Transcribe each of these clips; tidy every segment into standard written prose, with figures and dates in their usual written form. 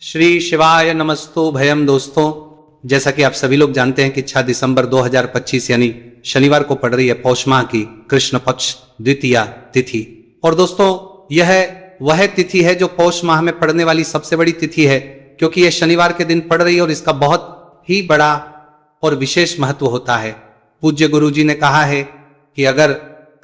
श्री शिवाय नमस्तु भयम। दोस्तों, जैसा कि आप सभी लोग जानते हैं कि 6 दिसंबर 2025 यानी शनिवार को पड़ रही है पौष माह की कृष्ण पक्ष द्वितीया तिथि। और दोस्तों, यह वह तिथि है जो पौष माह में पड़ने वाली सबसे बड़ी तिथि है, क्योंकि यह शनिवार के दिन पड़ रही है और इसका बहुत ही बड़ा और विशेष महत्व होता है। पूज्य गुरु जी ने कहा है कि अगर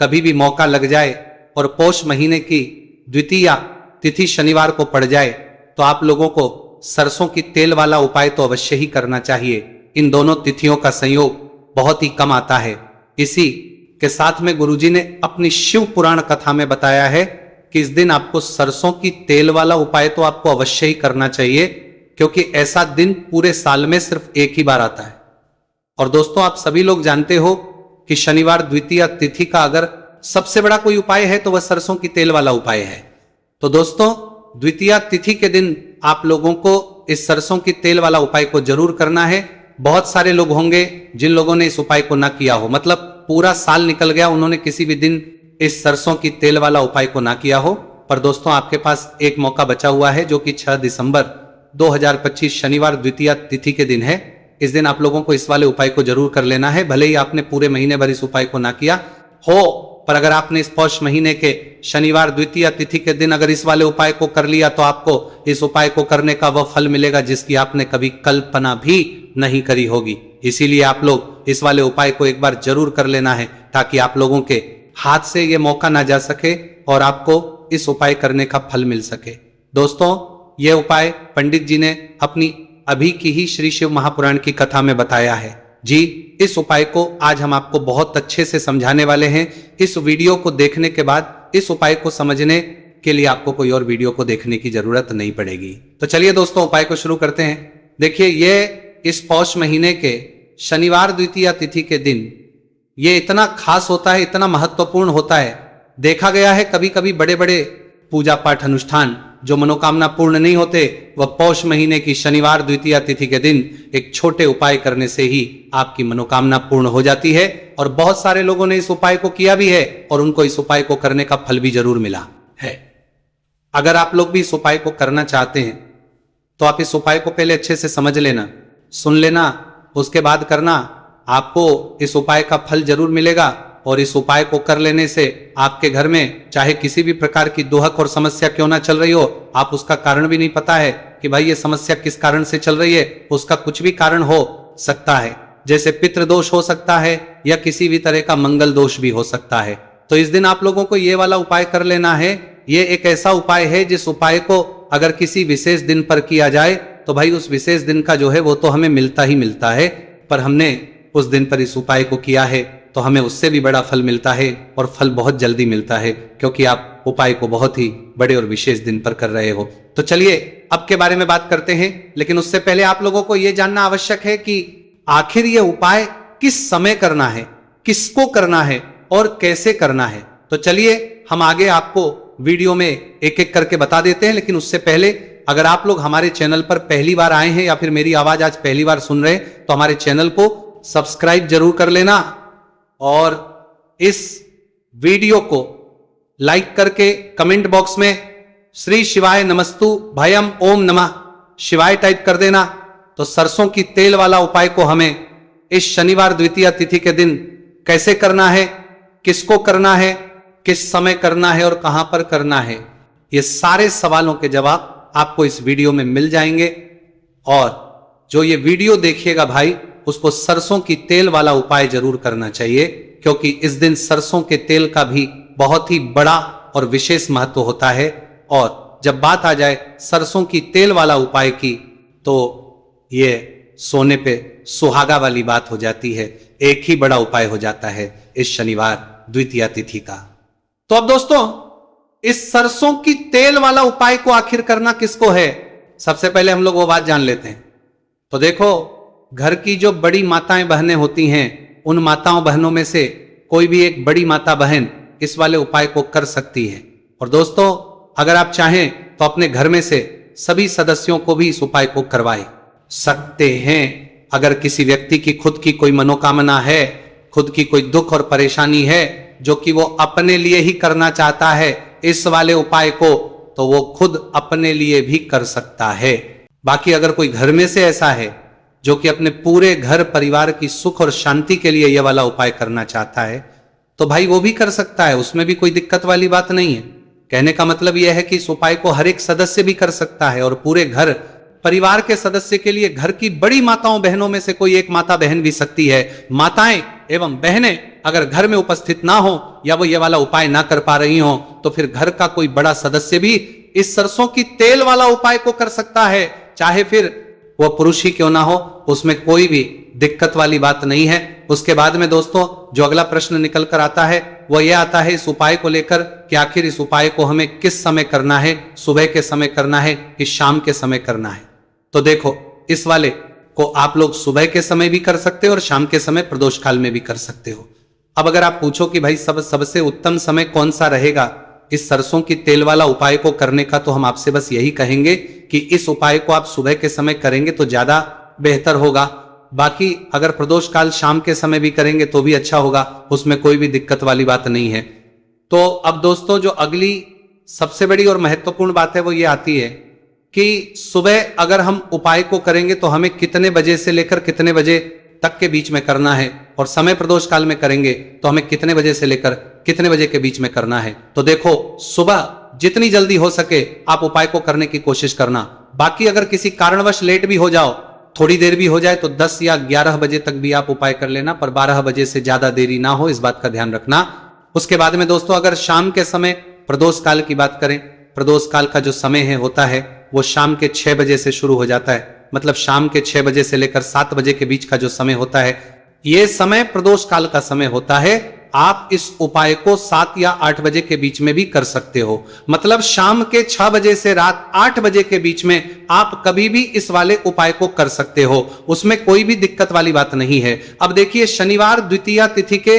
कभी भी मौका लग जाए और पौष महीने की द्वितीया तिथि शनिवार को पड़ जाए तो आप लोगों को सरसों की तेल वाला उपाय तो अवश्य ही करना चाहिए। इन दोनों तिथियों का संयोग बहुत ही कम आता है। इसी के साथ में गुरुजी ने अपनी शिव पुराण कथा में बताया है कि इस दिन आपको सरसों की तेल वाला उपाय तो आपको अवश्य ही करना चाहिए, क्योंकि ऐसा दिन पूरे साल में सिर्फ एक ही बार आता है। और दोस्तों, आप सभी लोग जानते हो कि शनिवार द्वितीया तिथि का अगर सबसे बड़ा कोई उपाय है तो वह सरसों की तेल वाला उपाय है। तो दोस्तों, द्वितीया तिथि के दिन आप लोगों को इस सरसों की तेल वाला उपाय को जरूर करना है। बहुत सारे लोग होंगे जिन लोगों ने इस उपाय को ना किया हो, मतलब पूरा साल निकल गया, उन्होंने किसी भी दिन इस सरसों की तेल वाला उपाय को ना किया हो। पर दोस्तों, आपके पास एक मौका बचा हुआ है, जो कि 6 दिसंबर 2025 शनिवार द्वितीया तिथि के दिन है। इस दिन आप लोगों को इस वाले उपाय को जरूर कर लेना है, भले ही आपने पूरे महीने भर इस उपाय को ना किया हो। पर अगर आपने इस पौष महीने के शनिवार द्वितीया तिथि के दिन अगर इस वाले उपाय को कर लिया तो आपको इस उपाय को करने का वह फल मिलेगा जिसकी आपने कभी कल्पना भी नहीं करी होगी। इसीलिए आप लोग इस वाले उपाय को एक बार जरूर कर लेना है, ताकि आप लोगों के हाथ से यह मौका ना जा सके और आपको इस उपाय करने का फल मिल सके। दोस्तों, यह उपाय पंडित जी ने अपनी अभी की ही श्री शिव महापुराण की कथा में बताया है जी। इस उपाय को आज हम आपको बहुत अच्छे से समझाने वाले हैं। इस वीडियो को देखने के बाद इस उपाय को समझने के लिए आपको कोई और वीडियो को देखने की जरूरत नहीं पड़ेगी। तो चलिए दोस्तों, उपाय को शुरू करते हैं। देखिए, ये इस पौष महीने के शनिवार द्वितीया तिथि के दिन ये इतना खास होता है, इतना महत्वपूर्ण होता है। देखा गया है कभी कभी बड़े बड़े पूजा पाठ अनुष्ठान जो मनोकामना पूर्ण नहीं होते, वह पौष महीने की शनिवार द्वितीया तिथि के दिन एक छोटे उपाय करने से ही आपकी मनोकामना पूर्ण हो जाती है। और बहुत सारे लोगों ने इस उपाय को किया भी है और उनको इस उपाय को करने का फल भी जरूर मिला है। अगर आप लोग भी इस उपाय को करना चाहते हैं तो आप इस उपाय को पहले अच्छे से समझ लेना, सुन लेना, उसके बाद करना। आपको इस उपाय का फल जरूर मिलेगा। और इस उपाय को कर लेने से आपके घर में चाहे किसी भी प्रकार की दुहक और समस्या क्यों ना चल रही हो, आप उसका कारण भी नहीं पता है कि भाई ये समस्या किस कारण से चल रही है, उसका कुछ भी कारण हो सकता है। जैसे पितृ दोष हो सकता है या किसी भी तरह का मंगल दोष भी हो सकता है। तो इस दिन आप लोगों को ये वाला उपाय कर लेना है। ये एक ऐसा उपाय है जिस उपाय को अगर किसी विशेष दिन पर किया जाए तो भाई उस विशेष दिन का जो है वो तो हमें मिलता ही मिलता है। पर हमने उस दिन पर इस उपाय को किया है तो हमें उससे भी बड़ा फल मिलता है, और फल बहुत जल्दी मिलता है, क्योंकि आप उपाय को बहुत ही बड़े और विशेष दिन पर कर रहे हो। तो चलिए अब के बारे में बात करते हैं, लेकिन उससे पहले आप लोगों को यह जानना आवश्यक है कि आखिर यह उपाय किस समय करना है, किसको करना है और कैसे करना है। तो चलिए हम आगे आपको वीडियो में एक एक करके बता देते हैं। लेकिन उससे पहले अगर आप लोग हमारे चैनल पर पहली बार आए हैं या फिर मेरी आवाज आज पहली बार सुन रहे हैं तो हमारे चैनल को सब्सक्राइब जरूर कर लेना और इस वीडियो को लाइक करके कमेंट बॉक्स में श्री शिवाय नमस्तु भयम ओम नमः शिवाय टाइप कर देना। तो सरसों की तेल वाला उपाय को हमें इस शनिवार द्वितीया तिथि के दिन कैसे करना है, किसको करना है, किस समय करना है और कहां पर करना है, ये सारे सवालों के जवाब आपको इस वीडियो में मिल जाएंगे। और जो ये वीडियो देखिएगा भाई, उसको सरसों की तेल वाला उपाय जरूर करना चाहिए, क्योंकि इस दिन सरसों के तेल का भी बहुत ही बड़ा और विशेष महत्व होता है। और जब बात आ जाए सरसों की तेल वाला उपाय की तो ये सोने पे सुहागा वाली बात हो जाती है। एक ही बड़ा उपाय हो जाता है इस शनिवार द्वितीया तिथि का। तो अब दोस्तों, इस सरसों की तेल वाला उपाय को आखिर करना किसको है, सबसे पहले हम लोग वो बात जान लेते हैं। तो देखो, घर की जो बड़ी माताएं बहनें होती हैं, उन माताओं बहनों में से कोई भी एक बड़ी माता बहन इस वाले उपाय को कर सकती है। और दोस्तों, अगर आप चाहें तो अपने घर में से सभी सदस्यों को भी इस उपाय को करवाए सकते हैं। अगर किसी व्यक्ति की खुद की कोई मनोकामना है, खुद की कोई दुख और परेशानी है जो कि वो अपने लिए ही करना चाहता है इस वाले उपाय को, तो वो खुद अपने लिए भी कर सकता है। बाकी अगर कोई घर में से ऐसा है जो कि अपने पूरे घर परिवार की सुख और शांति के लिए यह वाला उपाय करना चाहता है, तो भाई वो भी कर सकता है, उसमें भी कोई दिक्कत वाली बात नहीं है। कहने का मतलब यह है कि इस उपाय को हर एक सदस्य भी कर सकता है और पूरे घर परिवार के सदस्य के लिए घर की बड़ी माताओं बहनों में से कोई एक माता बहन भी सकती है। माताएं एवं बहनें अगर घर में उपस्थित ना हो या वो ये वाला उपाय ना कर पा रही हो, तो फिर घर का कोई बड़ा सदस्य भी इस सरसों की तेल वाला उपाय को कर सकता है, चाहे फिर वो पुरुष ही क्यों ना हो, उसमें कोई भी दिक्कत वाली बात नहीं है। उसके बाद में दोस्तों जो अगला प्रश्न निकल कर आता है वो ये आता है इस उपाय को लेकर कि आखिर इस उपाय को हमें किस समय करना है, सुबह के समय करना है कि शाम के समय करना है। तो देखो, इस वाले को आप लोग सुबह के समय भी कर सकते हो और शाम के समय प्रदोष काल में भी कर सकते हो। अब अगर आप पूछो कि भाई सबसे उत्तम समय कौन सा रहेगा इस सरसों की तेल वाला उपाय को करने का, तो हम आपसे बस यही कहेंगे कि इस उपाय को आप सुबह के समय करेंगे तो ज्यादा बेहतर होगा। बाकी अगर प्रदोष काल शाम के समय भी करेंगे तो भी अच्छा होगा, उसमें कोई भी दिक्कत वाली बात नहीं है। तो अब दोस्तों जो अगली सबसे बड़ी और महत्वपूर्ण बात है वो ये आती है कि सुबह अगर हम उपाय को करेंगे तो हमें कितने बजे से लेकर कितने बजे तक के बीच में करना है, और समय प्रदोष काल में करेंगे तो हमें कितने बजे से लेकर कितने बजे के बीच में करना है। तो देखो, सुबह जितनी जल्दी हो सके आप उपाय को करने की कोशिश करना। बाकी अगर किसी कारणवश लेट भी हो जाओ, थोड़ी देर भी हो जाए, तो 10 या 11 बजे तक भी आप उपाय कर लेना, पर 12 बजे से ज्यादा देरी ना हो, इस बात का ध्यान रखना। उसके बाद में दोस्तों अगर शाम के समय प्रदोष काल की बात करें, प्रदोष काल का जो समय है होता है वो शाम के 6 बजे से शुरू हो जाता है। मतलब शाम के 6 बजे से लेकर 7 बजे के बीच का जो समय होता है, यह समय प्रदोष काल का समय होता है। आप इस उपाय को 7 या 8 बजे के बीच में भी कर सकते हो। मतलब शाम के 6 बजे से रात 8 बजे के बीच में आप कभी भी इस वाले उपाय को कर सकते हो, उसमें कोई भी दिक्कत वाली बात नहीं है। अब देखिए, शनिवार द्वितीया तिथि के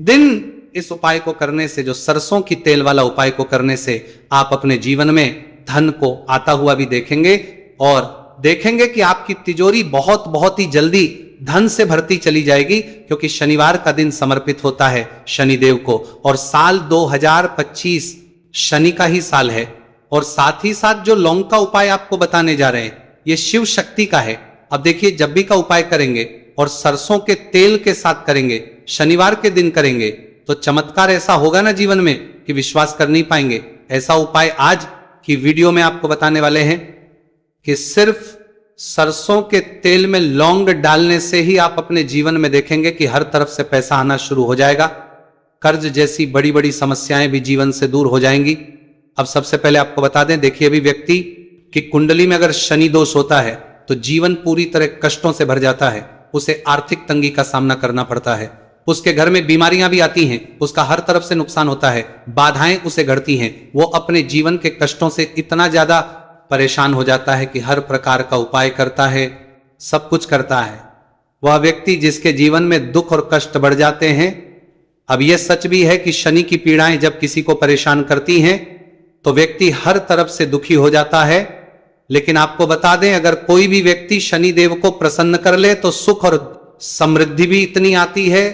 दिन इस उपाय को करने से, जो सरसों की तेल वाला उपाय को करने से, आप अपने जीवन में धन को आता हुआ भी देखेंगे और देखेंगे कि आपकी तिजोरी बहुत बहुत ही जल्दी धन से भरती चली जाएगी, क्योंकि शनिवार का दिन समर्पित होता है शनिदेव को, और साल 2025 शनि का ही साल है। और साथ ही साथ जो लौंग का उपाय आपको बताने जा रहे हैं ये शिव शक्ति का है। अब देखिए, जब भी का उपाय करेंगे और सरसों के तेल के साथ करेंगे, शनिवार के दिन करेंगे, तो चमत्कार ऐसा होगा ना जीवन में कि विश्वास कर नहीं पाएंगे। ऐसा उपाय आज की वीडियो में आपको बताने वाले हैं कि सिर्फ सरसों के तेल में लौंग डालने से ही आप अपने जीवन में देखेंगे कि हर तरफ से पैसा आना शुरू हो जाएगा। कर्ज जैसी बड़ी बड़ी समस्याएं भी जीवन से दूर हो जाएंगी। अब सबसे पहले आपको बता दें, देखिए, अभी व्यक्ति की कुंडली में अगर शनि दोष होता है तो जीवन पूरी तरह कष्टों से भर जाता है, उसे आर्थिक तंगी का सामना करना पड़ता है, उसके घर में बीमारियां भी आती हैं, उसका हर तरफ से नुकसान होता है, बाधाएं उसे घड़ती हैं, वो अपने जीवन के कष्टों से इतना ज्यादा परेशान हो जाता है कि हर प्रकार का उपाय करता है, सब कुछ करता है। वह व्यक्ति जिसके जीवन में दुख और कष्ट बढ़ जाते हैं। अब यह सच भी है कि शनि की पीड़ाएं जब किसी को परेशान करती हैं तो व्यक्ति हर तरफ से दुखी हो जाता है। लेकिन आपको बता दें, अगर कोई भी व्यक्ति शनि देव को प्रसन्न कर ले तो सुख और समृद्धि भी इतनी आती है,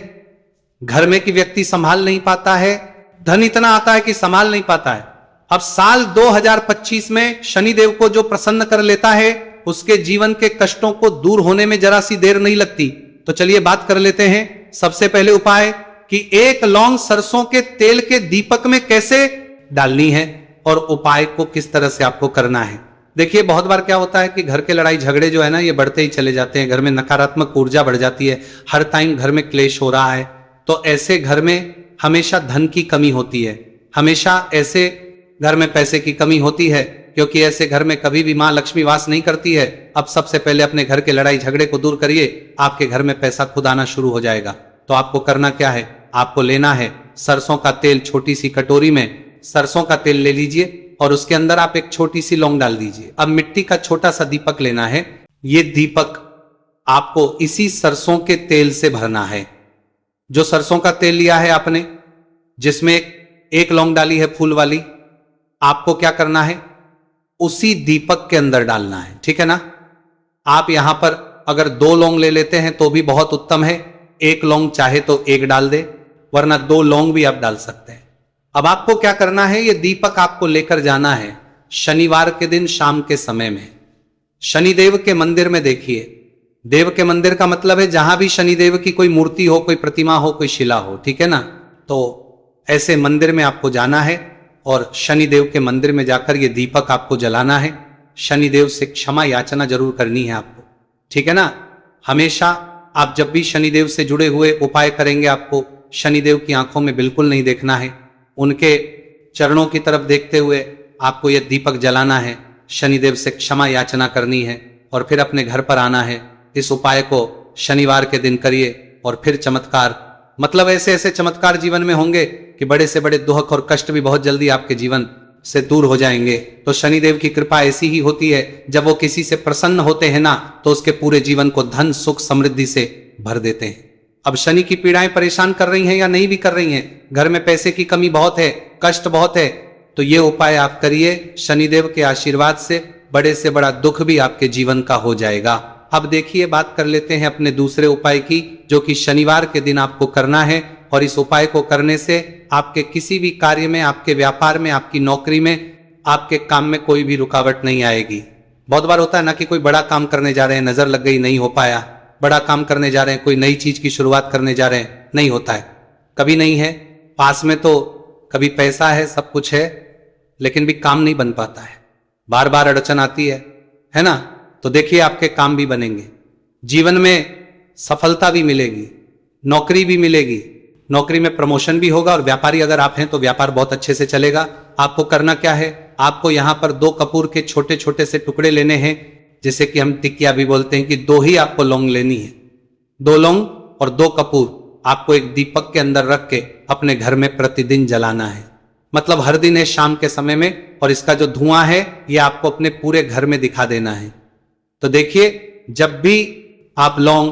घर में कि व्यक्ति संभाल नहीं पाता है, धन इतना आता है कि संभाल नहीं पाता है। अब साल 2025 में शनिदेव को जो प्रसन्न कर लेता है उसके जीवन के कष्टों को दूर होने में जरा सी देर नहीं लगती। तो चलिए बात कर लेते हैं सबसे पहले उपाय कि एक लौंग सरसों के तेल के दीपक में कैसे डालनी है और उपाय को किस तरह से आपको करना है। देखिए, बहुत बार क्या होता है कि घर के लड़ाई झगड़े जो है ना, ये बढ़ते ही चले जाते हैं, घर में नकारात्मक ऊर्जा बढ़ जाती है, हर टाइम घर में क्लेश हो रहा है। तो ऐसे घर में हमेशा धन की कमी होती है, हमेशा ऐसे घर में पैसे की कमी होती है, क्योंकि ऐसे घर में कभी भी मां लक्ष्मी वास नहीं करती है। अब सबसे पहले अपने घर के लड़ाई झगड़े को दूर करिए, आपके घर में पैसा खुद आना शुरू हो जाएगा। तो आपको करना क्या है, आपको लेना है सरसों का तेल, छोटी सी कटोरी में सरसों का तेल ले लीजिए और उसके अंदर आप एक छोटी सी लौंग डाल दीजिए। अब मिट्टी का छोटा सा दीपक लेना है, ये दीपक आपको इसी सरसों के तेल से भरना है। जो सरसों का तेल लिया है आपने, जिसमें एक लौंग डाली है फूल वाली, आपको क्या करना है, उसी दीपक के अंदर डालना है, ठीक है ना। आप यहां पर अगर 2 लौंग ले लेते हैं तो भी बहुत उत्तम है, 1 लौंग चाहे तो 1 डाल दे, वरना 2 लौंग भी आप डाल सकते हैं। अब आपको क्या करना है, यह दीपक आपको लेकर जाना है शनिवार के दिन शाम के समय में। शनिदेव के मंदिर में देखिए, देव के मंदिर का मतलब है जहां भी शनिदेव की कोई मूर्ति हो, कोई प्रतिमा हो, कोई शिला हो, ठीक है ना। तो ऐसे मंदिर में आपको जाना है और शनिदेव के मंदिर में जाकर ये दीपक आपको जलाना है। शनिदेव से क्षमा याचना जरूर करनी है आपको, ठीक है ना। हमेशा आप जब भी शनिदेव से जुड़े हुए उपाय करेंगे, आपको शनिदेव की आंखों में बिल्कुल नहीं देखना है, उनके चरणों की तरफ देखते हुए आपको यह दीपक जलाना है, शनिदेव से क्षमा याचना करनी है और फिर अपने घर पर आना है। इस उपाय को शनिवार के दिन करिए और फिर चमत्कार, मतलब ऐसे ऐसे चमत्कार जीवन में होंगे कि बड़े से बड़े दुख और कष्ट भी बहुत जल्दी आपके जीवन से दूर हो जाएंगे। तो शनिदेव की कृपा ऐसी ही होती है, जब वो किसी से प्रसन्न होते हैं ना, तो उसके पूरे जीवन को धन सुख समृद्धि से भर देते हैं। अब शनि की पीड़ाएं परेशान कर रही हैं या नहीं भी कर रही हैं, घर में पैसे की कमी बहुत है, कष्ट बहुत है, तो ये उपाय आप करिए, शनिदेव के आशीर्वाद से बड़े से बड़ा दुख भी आपके जीवन का हो जाएगा। अब देखिए, बात कर लेते हैं अपने दूसरे उपाय की, जो कि शनिवार के दिन आपको करना है। और इस उपाय को करने से आपके किसी भी कार्य में, आपके व्यापार में, आपकी नौकरी में, आपके काम में कोई भी रुकावट नहीं आएगी। बहुत बार होता है ना कि कोई बड़ा काम करने जा रहे हैं, नजर लग गई, नहीं हो पाया, बड़ा काम करने जा रहे हैं, कोई नई चीज की शुरुआत करने जा रहे हैं, नहीं होता है, कभी नहीं है, पास में तो कभी पैसा है, सब कुछ है, लेकिन भी काम नहीं बन पाता है, बार बार अड़चन आती है ना। तो देखिए, आपके काम भी बनेंगे, जीवन में सफलता भी मिलेगी, नौकरी भी मिलेगी, नौकरी में प्रमोशन भी होगा, और व्यापारी अगर आप हैं तो व्यापार बहुत अच्छे से चलेगा। आपको करना क्या है, आपको यहां पर 2 कपूर के छोटे छोटे से टुकड़े लेने हैं, जिसे कि हम टिकिया भी बोलते हैं, कि 2 ही आपको लौंग लेनी है, 2 लौंग और 2 कपूर आपको एक दीपक के अंदर रख के अपने घर में प्रतिदिन जलाना है। मतलब हर दिन है शाम के समय में, और इसका जो धुआं है ये आपको अपने पूरे घर में दिखा देना है। तो देखिए, जब भी आप लौंग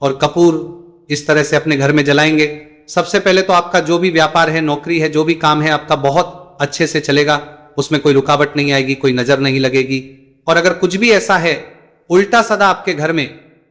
और कपूर इस तरह से अपने घर में जलाएंगे, सबसे पहले तो आपका जो भी व्यापार है, नौकरी है, जो भी काम है आपका बहुत अच्छे से चलेगा, उसमें कोई रुकावट नहीं आएगी, कोई नजर नहीं लगेगी। और अगर कुछ भी ऐसा है उल्टा सदा आपके घर में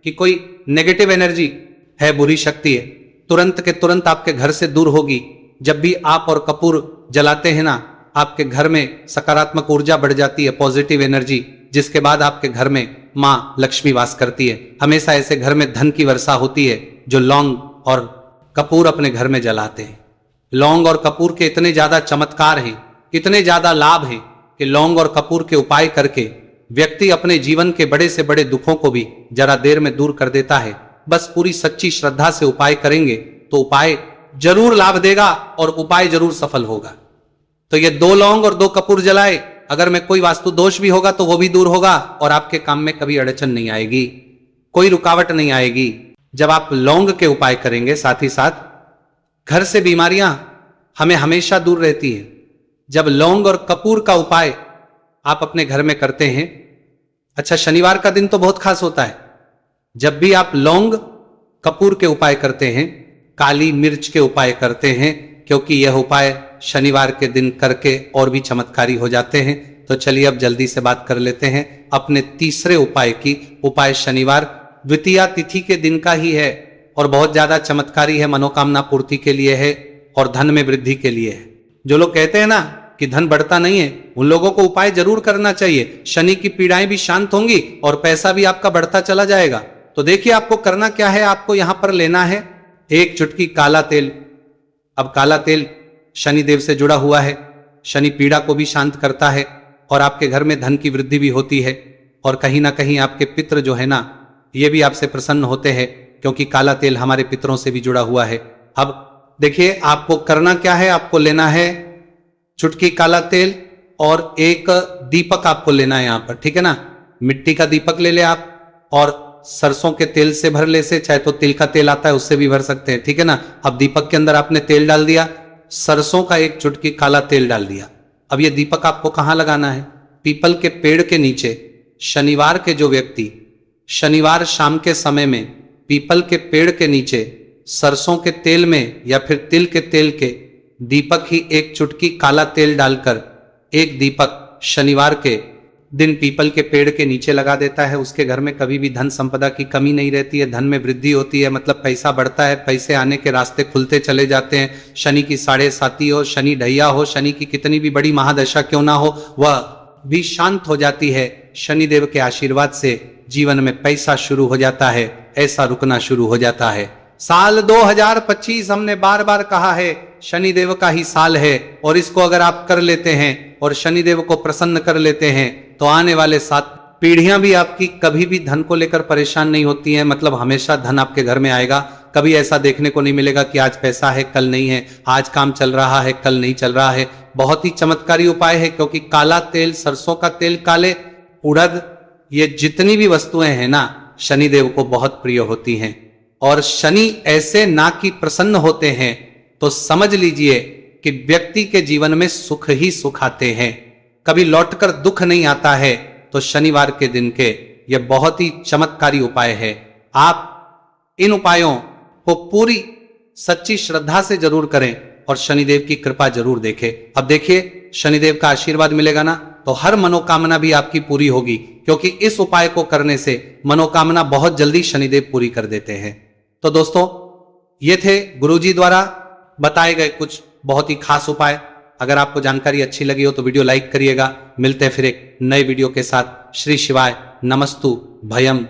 कि कोई नेगेटिव एनर्जी है, बुरी शक्ति है, तुरंत के तुरंत आपके घर से दूर होगी। जब भी आप और कपूर जलाते हैं ना, आपके घर में सकारात्मक ऊर्जा बढ़ जाती है, पॉजिटिव एनर्जी, जिसके बाद आपके घर में मां लक्ष्मी वास करती है। हमेशा ऐसे घर में धन की वर्षा होती है जो लौंग और कपूर अपने घर में जलाते हैं। लौंग और कपूर के इतने ज्यादा चमत्कार हैं, इतने ज्यादा लाभ हैं कि लौंग और कपूर के उपाय करके व्यक्ति अपने जीवन के बड़े से बड़े दुखों को भी जरा देर में दूर कर देता है। बस पूरी सच्ची श्रद्धा से उपाय करेंगे तो उपाय जरूर लाभ देगा और उपाय जरूर सफल होगा। तो ये 2 लौंग और 2 कपूर जलाए, अगर में कोई वास्तु दोष भी होगा तो वो भी दूर होगा और आपके काम में कभी अड़चन नहीं आएगी, कोई रुकावट नहीं आएगी। जब आप लौंग के उपाय करेंगे, साथ ही साथ घर से बीमारियां हमें हमेशा दूर रहती है। जब लौंग और कपूर का उपाय आप अपने घर में करते हैं, अच्छा शनिवार का दिन तो बहुत खास होता है, जब भी आप लौंग कपूर के उपाय करते हैं, काली मिर्च के उपाय करते हैं, क्योंकि यह उपाय शनिवार के दिन करके और भी चमत्कारी हो जाते हैं। तो चलिए अब जल्दी से बात कर लेते हैं अपने तीसरे उपाय की। उपाय शनिवार द्वितीया तिथि के दिन का ही है और बहुत ज्यादा चमत्कारी है, मनोकामना पूर्ति के लिए है और धन में वृद्धि के लिए है। जो लोग कहते हैं ना कि धन बढ़ता नहीं है, उन लोगों को उपाय जरूर करना चाहिए। शनि की पीड़ाएं भी शांत होंगी और पैसा भी आपका बढ़ता चला जाएगा। तो देखिए, आपको करना क्या है, आपको यहां पर लेना है 1 चुटकी काला तेल। अब काला तेल शनिदेव से जुड़ा हुआ है, शनि पीड़ा को भी शांत करता है और आपके घर में धन की वृद्धि भी होती है, और कहीं ना कहीं आपके पितृ जो है ना, ये भी आपसे प्रसन्न होते हैं, क्योंकि काला तेल हमारे पितरों से भी जुड़ा हुआ है। अब देखिए, आपको करना क्या है, आपको लेना है चुटकी काला तेल और 1 दीपक आपको लेना है यहां पर, ठीक है ना। मिट्टी का दीपक ले ले आप, और सरसों के तेल से भर ले से, चाहे तो तिल का तेल आता है उससे भी भर सकते हैं, ठीक है ना। अब दीपक के अंदर आपने तेल डाल दिया, सरसों का 1 चुटकी काला तेल डाल दिया। अब ये दीपक आपको कहां लगाना है, पीपल के पेड़ के नीचे। शनिवार के जो व्यक्ति शनिवार शाम के समय में पीपल के पेड़ के नीचे सरसों के तेल में या फिर तिल के तेल के दीपक ही 1 चुटकी काला तेल डालकर 1 दीपक शनिवार के दिन पीपल के पेड़ के नीचे लगा देता है, उसके घर में कभी भी धन संपदा की कमी नहीं रहती है, धन में वृद्धि होती है, मतलब पैसा बढ़ता है, पैसे आने के रास्ते खुलते चले जाते हैं। शनि की 7.5 हो, शनि ढैया हो, शनि की कितनी भी बड़ी महादशा क्यों ना हो, वह भी शांत हो जाती है। शनिदेव के आशीर्वाद से जीवन में पैसा शुरू हो जाता है, ऐसा रुकना शुरू हो जाता है। साल 2025 हमने बार बार कहा है शनिदेव का ही साल है, और इसको अगर आप कर लेते हैं और शनिदेव को प्रसन्न कर लेते हैं तो आने वाले 7 पीढ़ियां भी आपकी कभी भी धन को लेकर परेशान नहीं होती हैं। मतलब हमेशा धन आपके घर में आएगा। कभी ऐसा देखने को नहीं मिलेगा कि आज पैसा है कल नहीं है, आज काम चल रहा है कल नहीं चल रहा है। बहुत ही चमत्कारी उपाय है, क्योंकि काला तेल, सरसों का तेल, काले उड़द, ये जितनी भी वस्तुएं हैं ना, शनिदेव को बहुत प्रिय होती हैं। और शनि ऐसे ना कि प्रसन्न होते हैं तो समझ लीजिए कि व्यक्ति के जीवन में सुख ही सुख आते हैं, कभी लौटकर दुख नहीं आता है। तो शनिवार के दिन के ये बहुत ही चमत्कारी उपाय है। आप इन उपायों को पूरी सच्ची श्रद्धा से जरूर करें और शनिदेव की कृपा जरूर देखें। अब देखिए, शनिदेव का आशीर्वाद मिलेगा ना तो हर मनोकामना भी आपकी पूरी होगी, क्योंकि इस उपाय को करने से मनोकामना बहुत जल्दी शनिदेव पूरी कर देते हैं। तो दोस्तों, ये थे गुरुजी द्वारा बताए गए कुछ बहुत ही खास उपाय। अगर आपको जानकारी अच्छी लगी हो तो वीडियो लाइक करिएगा। मिलते हैं फिर एक नए वीडियो के साथ। श्री शिवाय नमस्तु भयम।